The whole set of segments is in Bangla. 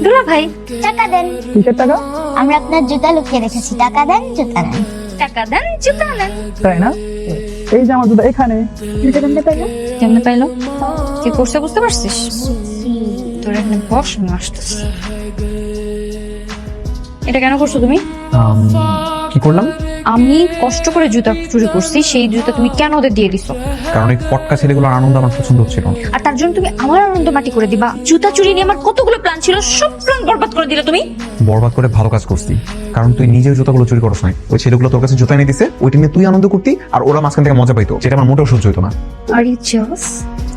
দুলা ভাই টাকা দেন। কিসের টাকা? আমরা আপনার জুতা লুকিয়ে রেখেছি, টাকা দেন, জুতা নেন। টাকা দেন, জুতা নেন। তাই না? এই যে আমার জুতা এখানে। জুতা কেমনে পাইলো? কেমনে পাইলো? কি করছে বুঝতে পারছিস? তোর এখানে বস, আমি আসতেছি। এটা কেন করছো তুমি? কি করলাম? আমি কষ্ট করে জুতা চুরি করছি, সেই জুতা তুমি কেন ওদের দিয়ে দিছো? কারণ এই পটকা ছেলেগুলোর আনন্দ আমার পছন্দ হচ্ছিল না। আর তার জন্য তুমি আমার আনন্দ মাটি করে দিবা? জুতা চুরি নিয়ে আমার কতগুলো প্ল্যান ছিল, সব প্ল্যান বরবাদ করে দিলে তুমি। বরবাদ করে ভালো কাজ করছি, কারণ তুই নিজের জুতাগুলো চুরি করছ নাই। ওই ছেলেগুলো তোর কাছে জুতা এনে দিছে, ওইটা নিয়ে তুই আনন্দ করতি আর ওরা মাঝখান থেকে মজা পাইতো, যেটা আমার মোটেও সহ্য হতো না। Are you jealous?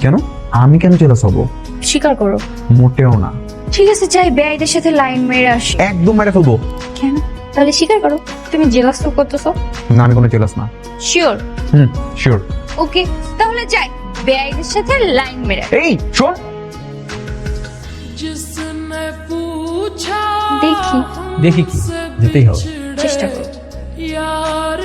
কেন? আমি কেন জেলাস হবো? স্বীকার করো। মোটেও না। ঠিক আছে, যাই বেআইদের সাথে লাইন মেরে আসি। একদম মেরে ফেলবো। কেন? তাহলে স্বীকার করো, তুমি জেলাস তো করতেছো। না, আমি কোনো জেলাস না। শিওর? শিওর। ওকে, তাহলে যাই বেআইদের সাথে লাইন মেরে আসি। এই শোন, দেখি। দেখি কি? যেতেই হবে। চেষ্টা করো।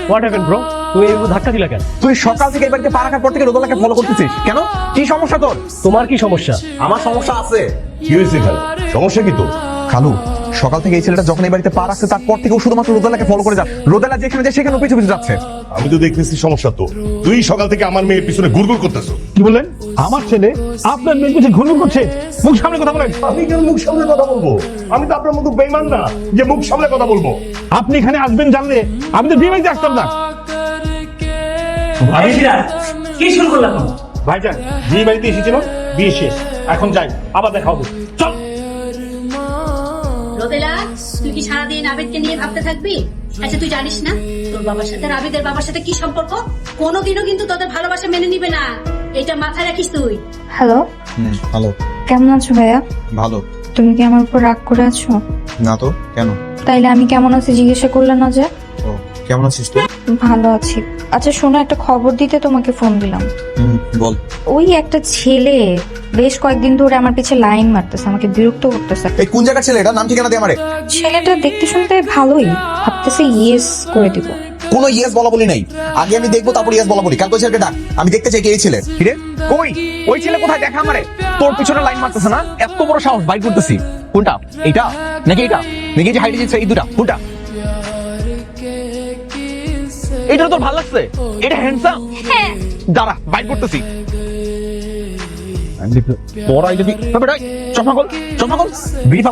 What happened bro? তুই এই ধাক্কা দিলা কেন? তুই সকাল থেকে এই বাড়িতে পা রাখার পর থেকে রোদালাকে ফলো করতেছিস কেন? কি সমস্যা তোর? তোমার কি সমস্যা? আমার সমস্যা আছে। কি হয়েছে খালু? সমস্যা কি তোর? খালু, সকাল থেকে এই ছেলেটা যখন এই বাড়িতে পা রাখছে তারপর থেকে ও শুধুমাত্র রোদালাকে ফলো করে যাচ্ছে। রোদালা যেখানে যায় সেখানে পিছু পিছু যাচ্ছে। আমি তো দেখতেছি সমস্যা তো। তুই সকাল থেকে আমার মেয়ের পিছনে ঘুরঘুর করতেছো। কি বললেন? আমার ছেলে আপনার মেয়ের কাছে ঘুরঘুর করছে? মুখ সামনে কথা বলেন। আমি কেন মুখ সামলে কথা বলবো? আমি তো আপনার মতো বেইমান না যে মুখ সামলে কথা বলবো। আপনি এখানে আসবেন জানলে আমি তো বিয়ে বাড়িতে আসতাম না। কি শুরু করলাম? ভাইজান, বিয়ে বাড়িতে এসেছিল, বিয়ে শেষ, এখন যাই, আবার দেখা হবে। চল। রোদেলা, তুই কি সারাদিন আবেদকে নিয়ে ভাবতে থাকবি? আচ্ছা, তুই জানিস না তোর বাবার সাথে রাবিদের বাবার সাথে কি সম্পর্ক? কোনোদিনও কিন্তু তোদের ভালোবাসা মেনে নিবে না, এটা মাথায় রাখিস তুই। হ্যালো, ভালো। কেমন আছো ভাইয়া? ভালো। তুমি কি আমার উপর রাগ করে আছো? না তো, কেন? তাইলে আমি কেমন আছি জিজ্ঞাসা করলে না যে? ও, কেমন আছিস তুই? ভালো আছি। আচ্ছা শোনো, একটা খবর দিতে তোমাকে ফোন দিলাম। বল। ওই একটা ছেলে বেশ কয়েকদিন ধরে আমার পিছে লাইন মারতেছে, আমাকে বিরক্ত করতেছে। এই কোন জায়গার ছেলে? এটা নাম ঠিকানা দে আমারে। ছেলেটা দেখতে শুনতে ভালোই, ভাবতেছে ইয়েস করে দিব। কোনো ইয়েস বলা বলি নাই, আগে আমি দেখবো তারপর ইয়েস বলা বলি। কাল তো ছেলেকে ডাক, আমি দেখতে চাই কে এই ছেলে। কিরে কই? ওই ছেলে কোথায়? দেখা আমারে। তোর পিছনে লাইন মারতেছে না? এত বড় সাহস, বাইক করতেছি। কোনটা? এইটা নাকি এইটা? নাকি এই যে হাইটে যাচ্ছে এই দুটা? কোনটা? এইটা তোর ভালো লাগছে? এটা হ্যান্ডসাম? হ্যাঁ। দাঁড়া, বাইক করতেছি। তোরাই যদি চশমা কল বিড়ি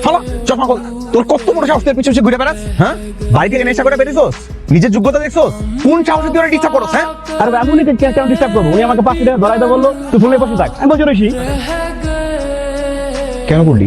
ফালা চশমা কল। তোর কত বড় সাহস, তোর পিছনে ঘুরে বেড়াস? হ্যাঁ, বাড়ি থেকে নেশা করে বেরিয়েছোস? নিজের যোগ্যতা দেখছোস? কোন সাহসে তুই ওরা ডিস্টার্ব করছ? হ্যাঁ, আর আমি কেন ডিস্টার্ব করবো? উনি আমাকে 5 টাকা ধরাইতে বললো, তুই ফোনে বসে থাক। আমি বসে রয়েছি। কেন করলি?